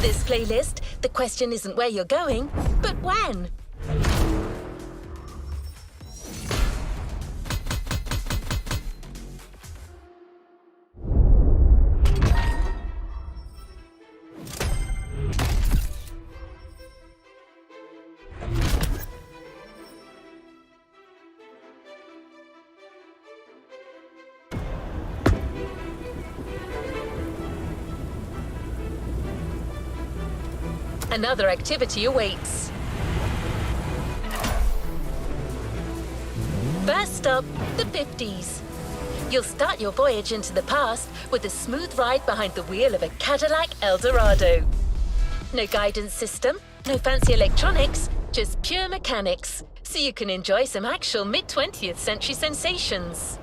this playlist, the question isn't where you're going, but when. Another activity awaits. First up, the 50s. You'll start your voyage into the past with a smooth ride behind the wheel of a Cadillac Eldorado. No guidance system, no fancy electronics, just pure mechanics, so you can enjoy some actual mid-20th century sensations.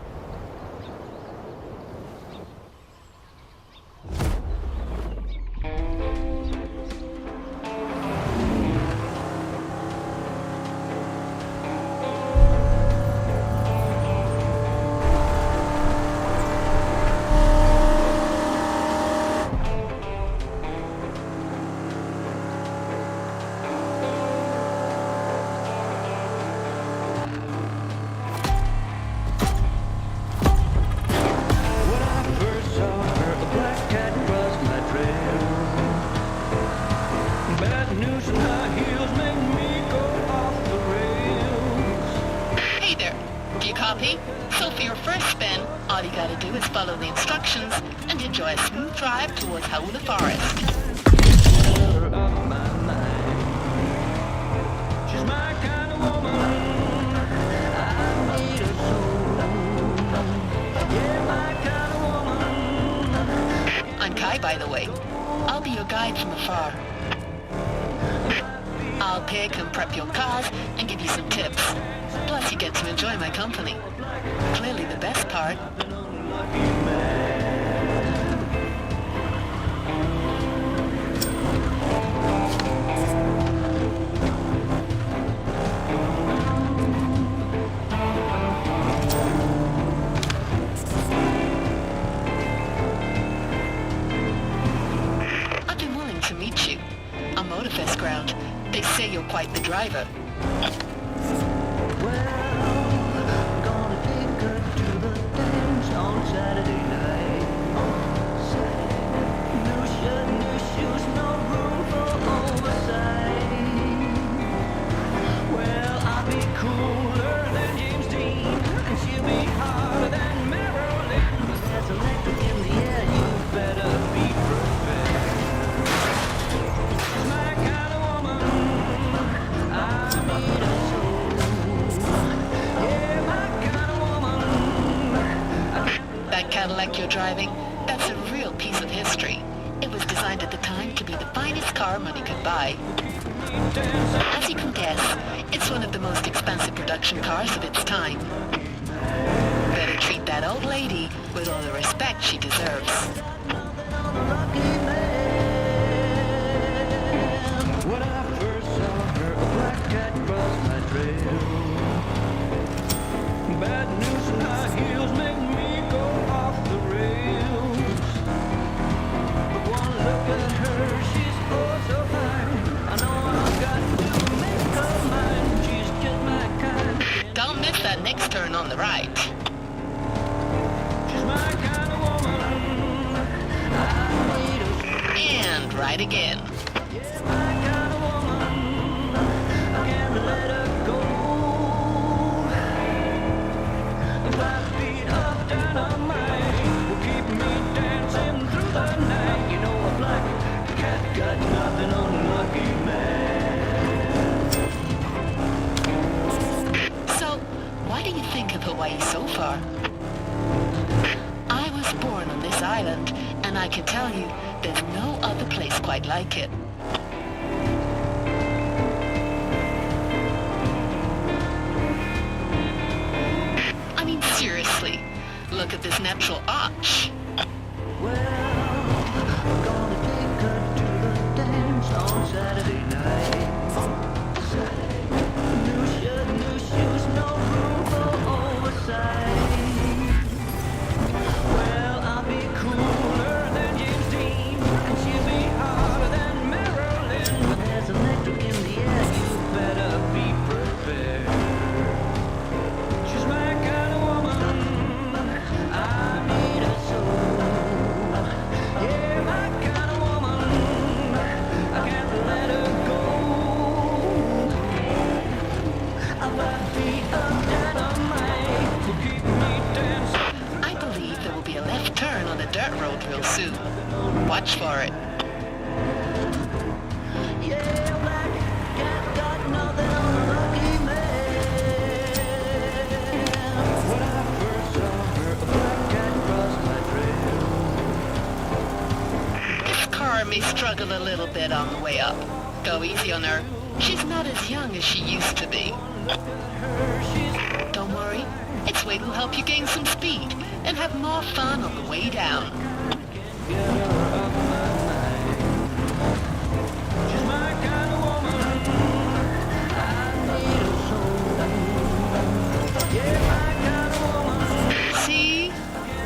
So for your first spin, all you gotta do is follow the instructions and enjoy a smooth drive towards Oʻahu Forest. I'm Kai, by the way. I'll be your guide from afar. I'll pick and prep your cars and give you some tips. Plus, you get to enjoy my company. Clearly the best part. I've been willing to meet you. On Motorfest ground. They say you're quite the driver. Cadillac you're driving, that's a real piece of history. It was designed at the time to be the finest car money could buy. As you can guess, it's one of the most expensive production cars of its time. Better treat that old lady with all the respect she deserves. When I first saw her, a black cat crossed my trail. Bad news and high heels make me go off the rails. But one look at her, she's oh so fine. I know I've got to make her mine. She's just my kind. Don't miss that next turn on the right. She's my kind of woman. I need her. And right again. Yeah, my kind of woman. I can't let her go. 5 feet of dynamite will keep me dancing through the night. You know a black cat got nothing on a lucky man. So, why do you think of Hawaii so far? I was born on this island, and I can tell you, there's no other place quite like it. Seriously, look at this natural arch. Well, we're gonna take her to the dance on Saturday night. New shirt, new shoes, no room for oversight. Well, I'll be cooler than James Dean, and she'll be harder than me. turn on a dirt road real soon. Watch for it. This car may struggle a little bit on the way up. Go easy on her. She's not as young as she used to be. Don't worry. Its weight will help you gain some speed and have more fun on the way down. See?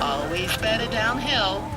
Always better downhill.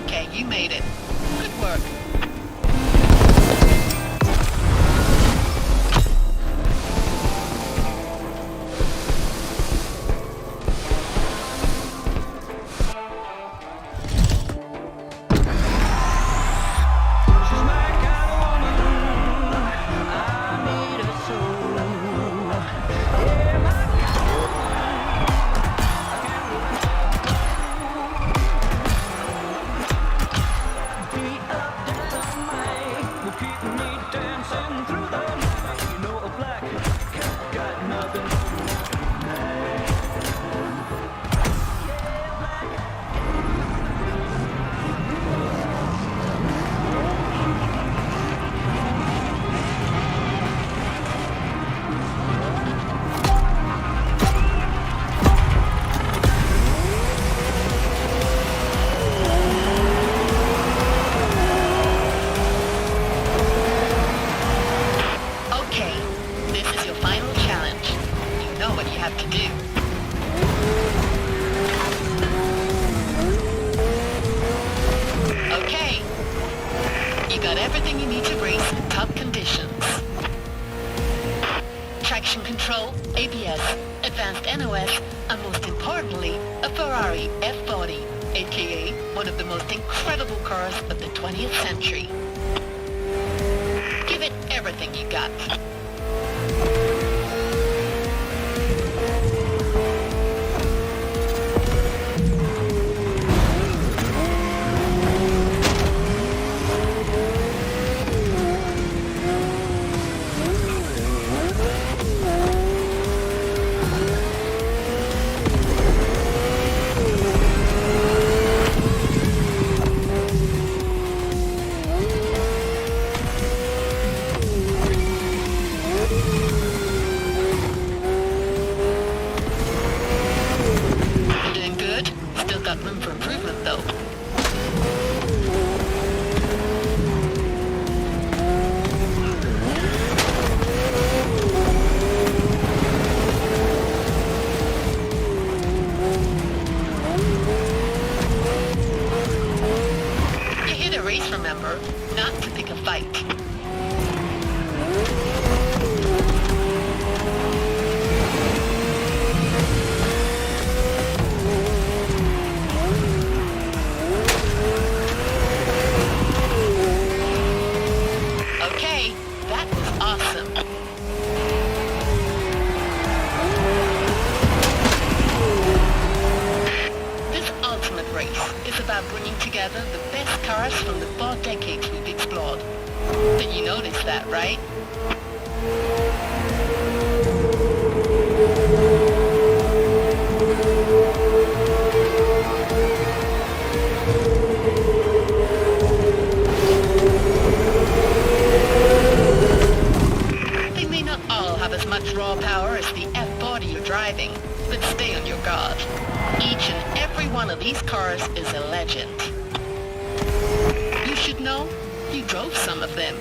Okay, you made it. Good work. Everything you need to race in tough conditions. Traction control, ABS, advanced NOS, and most importantly, a Ferrari F40, aka one of the most incredible cars of the 20th century. Give it everything you got. Room for improvement, though. You're here to race, remember, not to pick a fight. It's about bringing together the best cars from the 4 decades we've explored. But you noticed that, right? They may not all have as much raw power as the F40 you're driving, but stay on your guard. Each and every one of these cars is a legend. You should know, you drove some of them.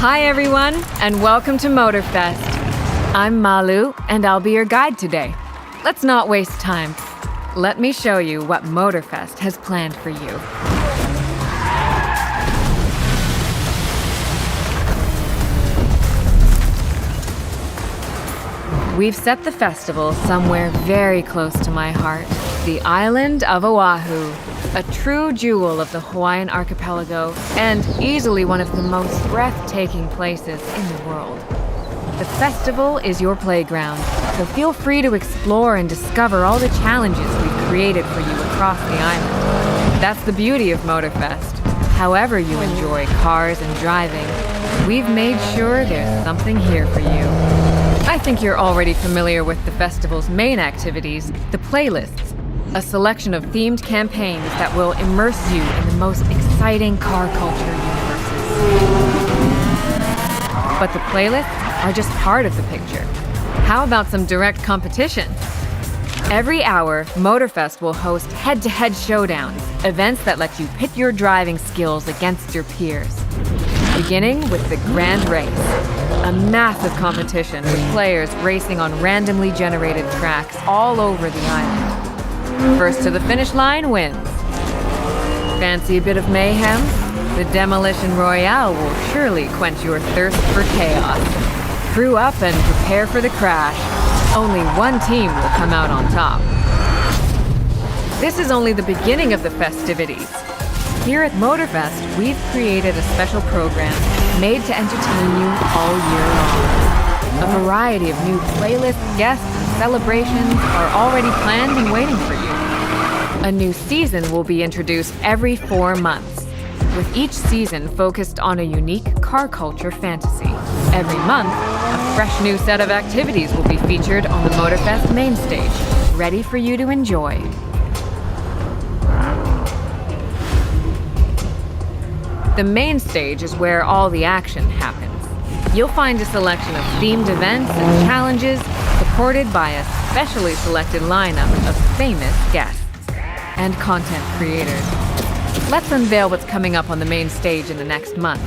Hi everyone, and welcome to Motorfest. I'm Malu, and I'll be your guide today. Let's not waste time. Let me show you what Motorfest has planned for you. We've set the festival somewhere very close to my heart, the island of Oʻahu, a true jewel of the Hawaiian archipelago and easily one of the most breathtaking places in the world. The festival is your playground, so feel free to explore and discover all the challenges we've created for you across the island. That's the beauty of Motorfest. However you enjoy cars and driving, we've made sure there's something here for you. I think you're already familiar with the festival's main activities, the playlists, a selection of themed campaigns that will immerse you in the most exciting car culture universes. But the playlists are just part of the picture. How about some direct competition? Every hour, Motorfest will host head-to-head showdowns, events that let you pit your driving skills against your peers. Beginning with the Grand Race, a massive competition with players racing on randomly generated tracks all over the island. First to the finish line wins. Fancy a bit of mayhem? The Demolition Royale will surely quench your thirst for chaos. Crew up and prepare for the crash. Only one team will come out on top. This is only the beginning of the festivities. Here at Motorfest, we've created a special program made to entertain you all year long. A variety of new playlists, guests, and celebrations are already planned and waiting for you. A new season will be introduced every 4 months, with each season focused on a unique car culture fantasy. Every month, a fresh new set of activities will be featured on the Motorfest main stage, ready for you to enjoy. The main stage is where all the action happens. You'll find a selection of themed events and challenges supported by a specially selected lineup of famous guests and content creators. Let's unveil what's coming up on the main stage in the next month.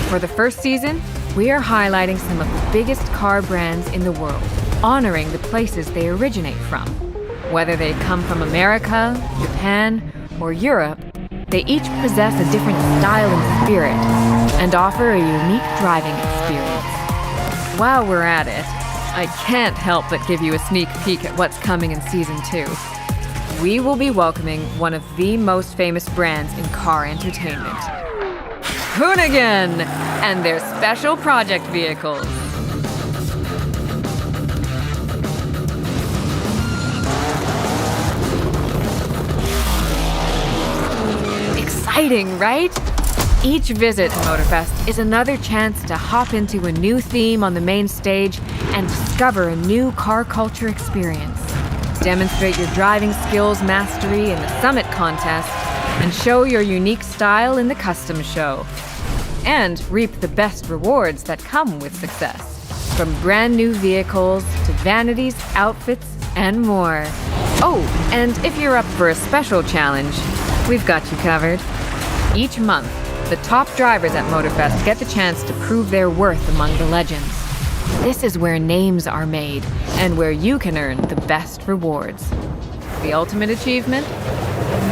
For the first season, we are highlighting some of the biggest car brands in the world, honoring the places they originate from. Whether they come from America, Japan, or Europe, they each possess a different style and spirit, and offer a unique driving experience. While we're at it, I can't help but give you a sneak peek at what's coming in Season 2. We will be welcoming one of the most famous brands in car entertainment, Hoonigan, and their special project vehicles. Exciting, right? Each visit to Motorfest is another chance to hop into a new theme on the main stage and discover a new car culture experience. Demonstrate your driving skills mastery in the Summit contest and show your unique style in the Custom Show. And reap the best rewards that come with success, from brand new vehicles to vanities, outfits, and more. Oh, and if you're up for a special challenge, we've got you covered. Each month, the top drivers at Motorfest get the chance to prove their worth among the legends. This is where names are made, and where you can earn the best rewards. The ultimate achievement?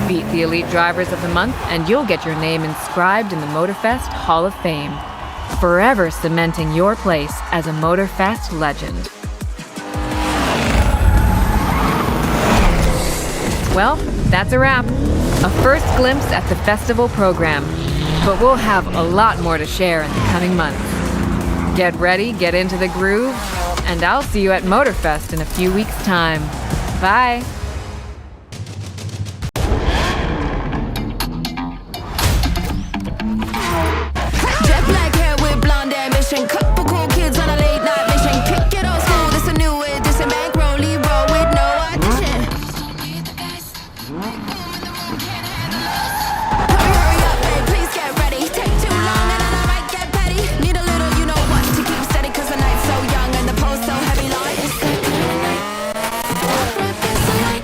Beat the elite drivers of the month, and you'll get your name inscribed in the Motorfest Hall of Fame, forever cementing your place as a Motorfest legend. Well, that's a wrap. A first glimpse at the festival program, but we'll have a lot more to share in the coming months. Get ready, get into the groove, and I'll see you at Motorfest in a few weeks' time. Bye! Jet black hair with blonde ambition, couple cool kids on a late night mission. Kick it old school, this a new edition. Bankroll, roll with no audition. Hurry up, babe, please get ready. Take too long and then I might get petty. Need a little, you know what, to keep steady, cause the night's so young and the pole's so heavy. Like it's that kind of night.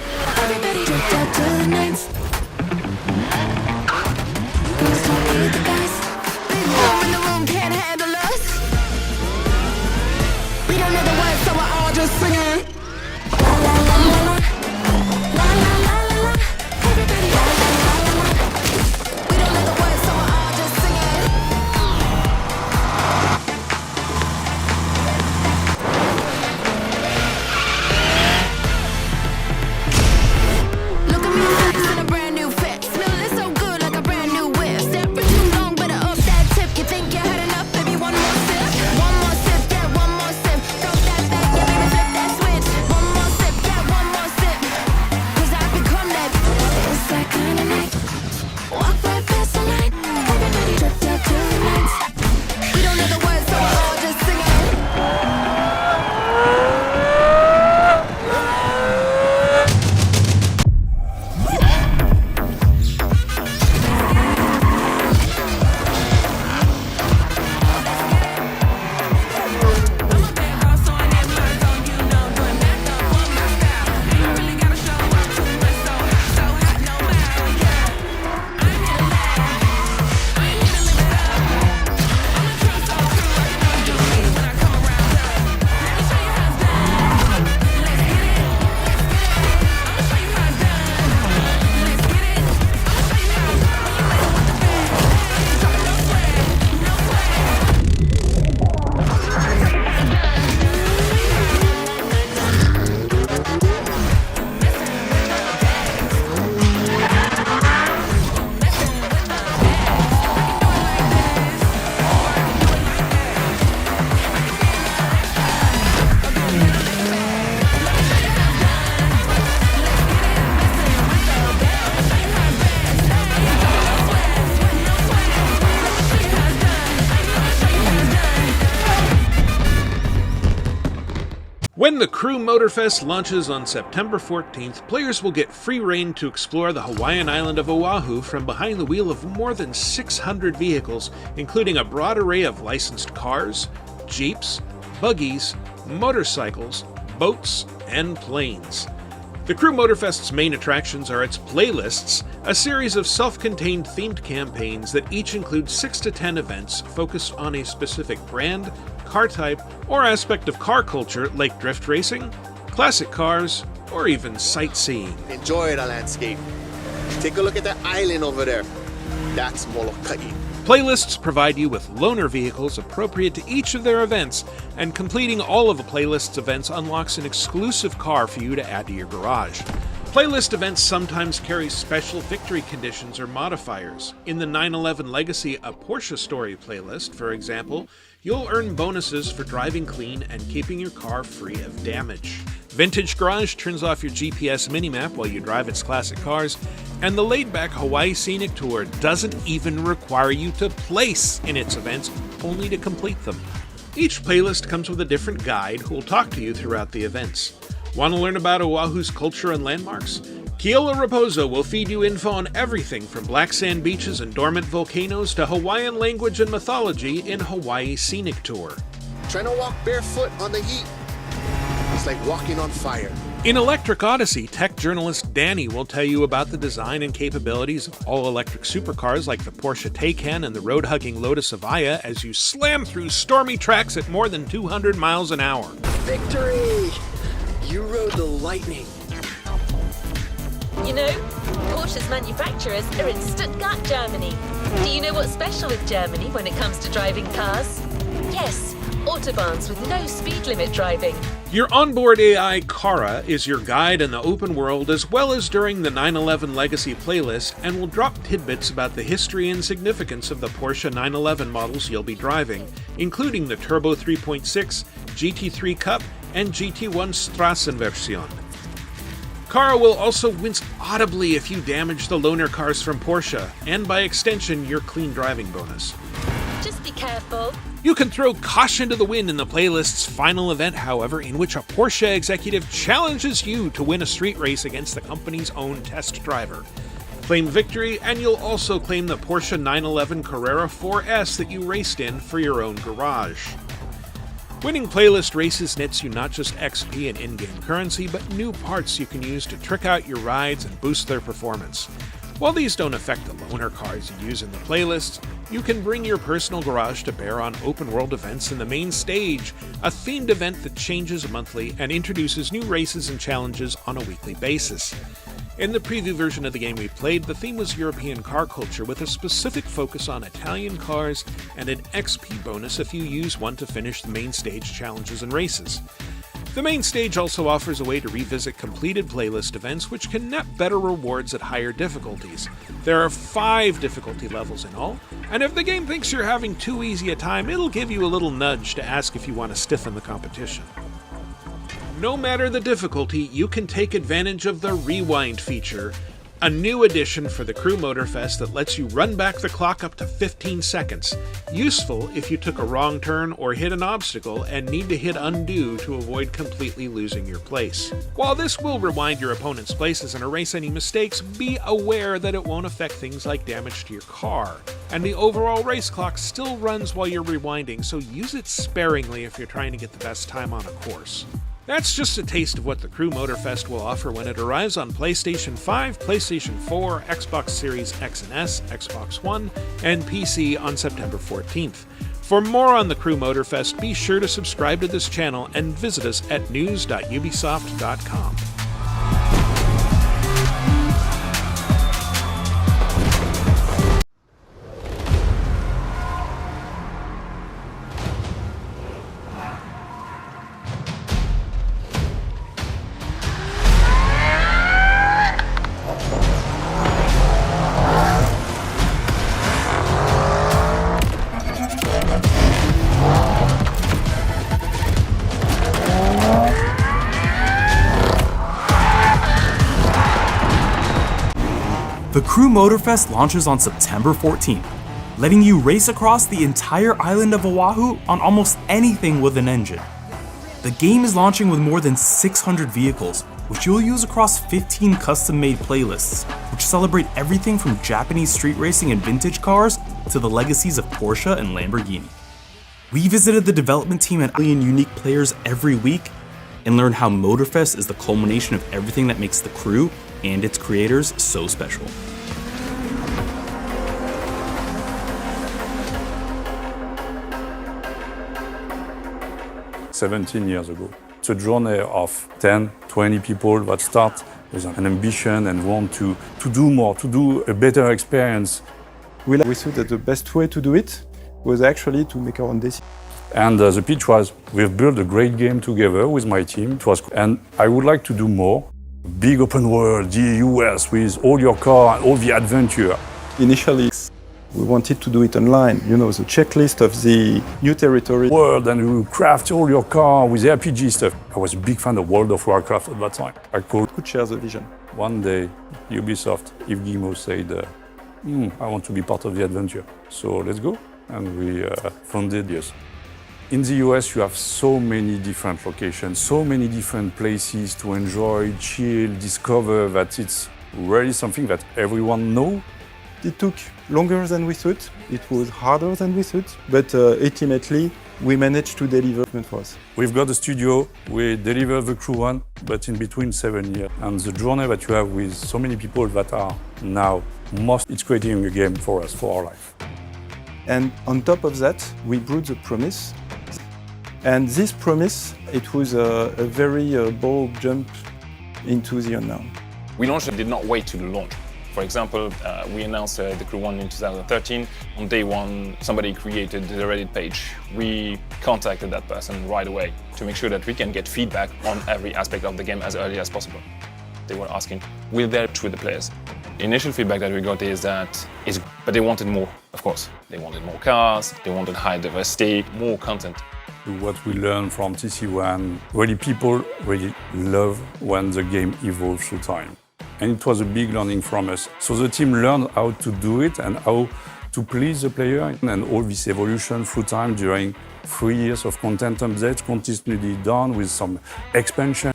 When the Crew Motorfest launches on September 14th, players will get free rein to explore the Hawaiian island of Oʻahu from behind the wheel of more than 600 vehicles, including a broad array of licensed cars, jeeps, buggies, motorcycles, boats, and planes. The Crew Motorfest's main attractions are its playlists, a series of self-contained themed campaigns that each include 6 to 10 events focused on a specific brand, car type, or aspect of car culture like drift racing, classic cars, or even sightseeing. Enjoy the landscape. Take a look at that island over there. That's Molokai. Playlists provide you with loaner vehicles appropriate to each of their events, and completing all of the playlist's events unlocks an exclusive car for you to add to your garage. Playlist events sometimes carry special victory conditions or modifiers. In the 911 Legacy A Porsche Story playlist, for example, you'll earn bonuses for driving clean and keeping your car free of damage. Vintage Garage turns off your GPS minimap while you drive its classic cars, and the laid-back Hawaii Scenic Tour doesn't even require you to place in its events, only to complete them. Each playlist comes with a different guide who will talk to you throughout the events. Want to learn about Oahu's culture and landmarks? Keola Raposo will feed you info on everything from black sand beaches and dormant volcanoes to Hawaiian language and mythology in Hawaii Scenic Tour. Trying to walk barefoot on the heat. It's like walking on fire. In Electric Odyssey, tech journalist Danny will tell you about the design and capabilities of all-electric supercars like the Porsche Taycan and the road-hugging Lotus Avaya as you slam through stormy tracks at more than 200 miles an hour. Victory! You rode the lightning. You know, Porsche's manufacturers are in Stuttgart, Germany. Do you know what's special with Germany when it comes to driving cars? Yes, autobahns with no speed limit driving. Your onboard AI, Kara, is your guide in the open world as well as during the 911 Legacy playlist and will drop tidbits about the history and significance of the Porsche 911 models you'll be driving, including the Turbo 3.6, GT3 Cup, and GT1 Strassenversion. Kara will also wince audibly if you damage the loaner cars from Porsche, and by extension, your clean driving bonus. Just be careful. You can throw caution to the wind in the playlist's final event, however, in which a Porsche executive challenges you to win a street race against the company's own test driver. Claim victory, and you'll also claim the Porsche 911 Carrera 4S that you raced in for your own garage. Winning playlist races nets you not just XP and in-game currency, but new parts you can use to trick out your rides and boost their performance. While these don't affect the loaner cars you use in the playlists, you can bring your personal garage to bear on open-world events in the main stage, a themed event that changes monthly and introduces new races and challenges on a weekly basis. In the preview version of the game we played, the theme was European car culture with a specific focus on Italian cars and an XP bonus if you use one to finish the main stage challenges and races. The main stage also offers a way to revisit completed playlist events which can net better rewards at higher difficulties. There are 5 difficulty levels in all, and if the game thinks you're having too easy a time, it'll give you a little nudge to ask if you want to stiffen the competition. No matter the difficulty, you can take advantage of the Rewind feature, a new addition for the Crew Motorfest that lets you run back the clock up to 15 seconds. Useful if you took a wrong turn or hit an obstacle and need to hit undo to avoid completely losing your place. While this will rewind your opponent's places and erase any mistakes, be aware that it won't affect things like damage to your car. And the overall race clock still runs while you're rewinding, so use it sparingly if you're trying to get the best time on a course. That's just a taste of what the Crew Motorfest will offer when it arrives on PlayStation 5, PlayStation 4, Xbox Series X and S, Xbox One, and PC on September 14th. For more on the Crew Motorfest, be sure to subscribe to this channel and visit us at news.ubisoft.com. The Crew Motorfest launches on September 14th, letting you race across the entire island of Oahu on almost anything with an engine. The game is launching with more than 600 vehicles, which you'll use across 15 custom-made playlists, which celebrate everything from Japanese street racing and vintage cars to the legacies of Porsche and Lamborghini. We visited the development team and unique players every week and learned how Motorfest is the culmination of everything that makes the crew and its creators so special. "17 years ago. It's a journey of 10, 20 people that start with an ambition and want to do more, to do a better experience. We thought that the best way to do it was actually to make our own decision. And the pitch was, we've built a great game together with my team. It was, and I would like to do more. Big open world, the US with all your car and all the adventure. Initially, we wanted to do it online, you know, the checklist of the new territory. World, and you craft all your car with RPG stuff. I was a big fan of World of Warcraft at that time. I could share the vision. One day, Ubisoft, Yves Guillemot said, I want to be part of the adventure. So let's go. And we funded, yes. In the US, you have so many different locations, so many different places to enjoy, chill, discover, that it's really something that everyone knows. It took longer than we thought, it was harder than we thought, but ultimately we managed to deliver for us. We've got a studio, we deliver the Crew One, but in between 7 years. And the journey that you have with so many people that are now it's creating a game for us, for our life. And on top of that, we brought the promise. And this promise, it was a very bold jump into the unknown. We launched and did not wait to launch. For example, we announced the Crew One in 2013. On day one, somebody created the Reddit page. We contacted that person right away to make sure that we can get feedback on every aspect of the game as early as possible. They were asking, will there with the players? Initial feedback that we got is that but they wanted more, of course. They wanted more cars, they wanted high diversity, more content. What we learned from TC1, really people really love when the game evolves through time. And it was a big learning from us. So the team learned how to do it and how to please the player, and all this evolution through time during 3 years of content updates continually done with some expansion.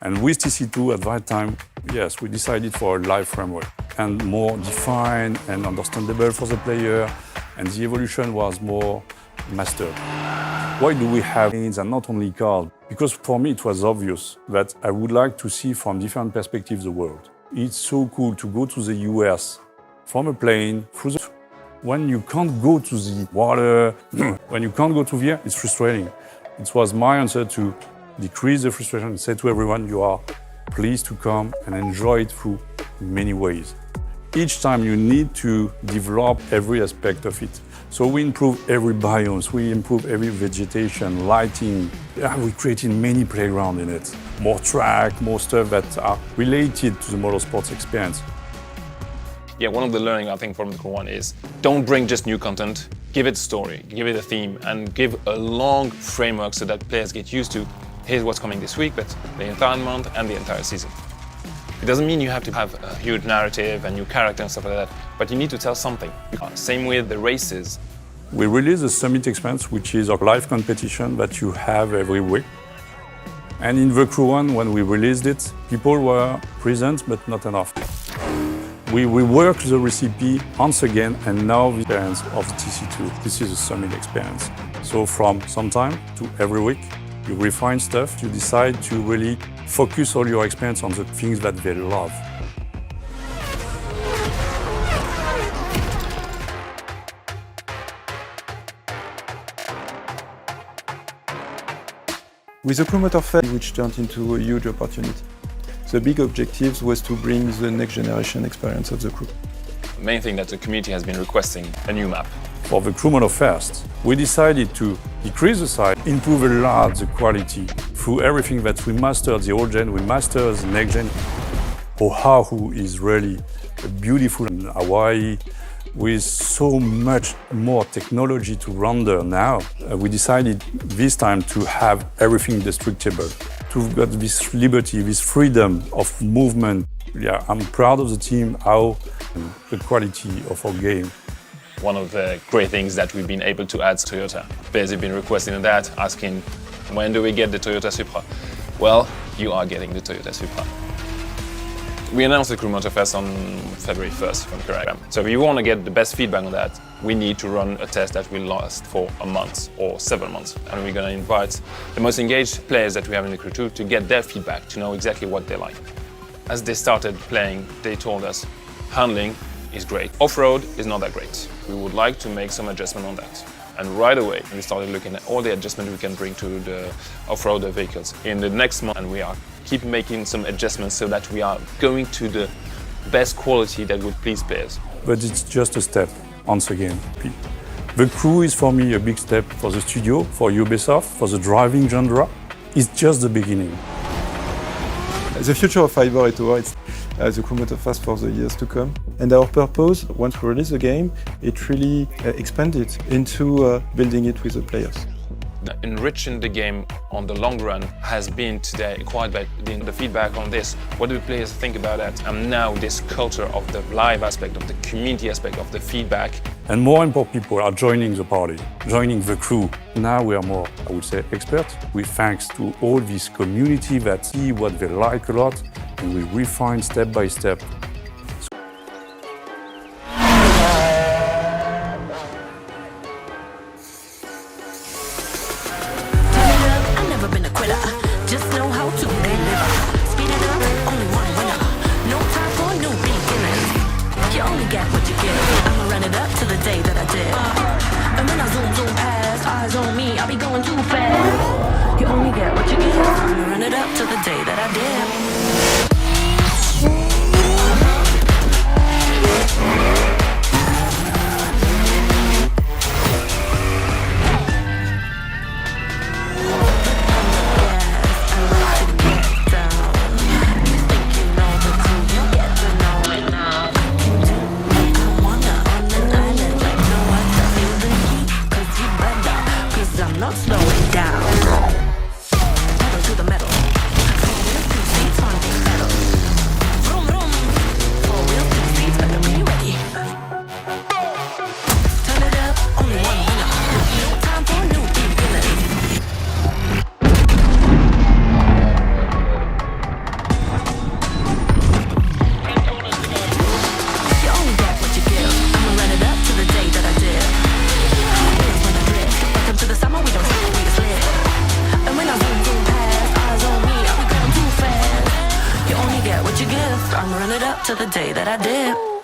And with TC2 at that time, yes, we decided for a live framework and more defined and understandable for the player, and the evolution was more mastered. Why do we have planes and not only cars? Because for me it was obvious that I would like to see from different perspectives the world. It's so cool to go to the US from a plane through the... When you can't go to the water, when you can't go to the air, it's frustrating. It was my answer to decrease the frustration and say to everyone, you are pleased to come and enjoy it through many ways. Each time you need to develop every aspect of it. So we improve every biomes, we improve every vegetation, lighting. We created many playgrounds in it. More track, more stuff that are related to the motorsports experience. Yeah, one of the learning I think from the Crew One is don't bring just new content, give it a story, give it a theme, and give a long framework so that players get used to here's what's coming this week, but the entire month and the entire season. It doesn't mean you have to have a huge narrative and new character and stuff like that, but you need to tell something. Same with the races. We released the Summit Experience, which is a live competition that you have every week. And in the Crew One, when we released it, people were present, but not enough. We reworked the recipe once again, and now the experience of the TC2. This is a Summit Experience. So from sometime to every week, you refine stuff, you decide to really focus all your experience on the things that they love. With the Crew Motorfest, which turned into a huge opportunity. The big objective was to bring the next generation experience of the crew. The main thing that the community has been requesting, a new map. For the Crew Motorfest, we decided to decrease the size, improve a lot the quality. Through everything that we mastered, the old gen, we mastered the next gen. Oʻahu is really a beautiful Hawaii with so much more technology to render now. We decided this time to have everything destructible, to get this liberty, this freedom of movement. Yeah, I'm proud of the team, how the quality of our game. One of the great things that we've been able to add to Toyota. Players have been requesting that, asking When do we get the Toyota Supra? Well, you are getting the Toyota Supra. We announced the Crew Motorfest on February 1st, if I'm correct. So if you want to get the best feedback on that, we need to run a test that will last for a month or 7 months. And we're going to invite the most engaged players that we have in the Crew 2 to get their feedback, to know exactly what they like. As they started playing, they told us, handling is great. Off-road is not that great. We would like to make some adjustment on that. And right away, we started looking at all the adjustments we can bring to the off-road vehicles. In the next month, and we are keep making some adjustments so that we are going to the best quality that would please players. But it's just a step, once again. The Crew is for me a big step for the studio, for Ubisoft, for the driving genre. It's just the beginning. The future of Ivory Tower is the Crew Motorfest for the years to come. And our purpose, once we release the game, it really expanded into building it with the players. Enriching the game on the long run has been today acquired by the feedback on this. What do the players think about that? And now this culture of the live aspect, of the community aspect, of the feedback. And more and more people are joining the party, joining the Crew. Now we are more, I would say, experts. We thanks to all this community that see what they like a lot, and we refine step by step. I'm running up to the day that I did.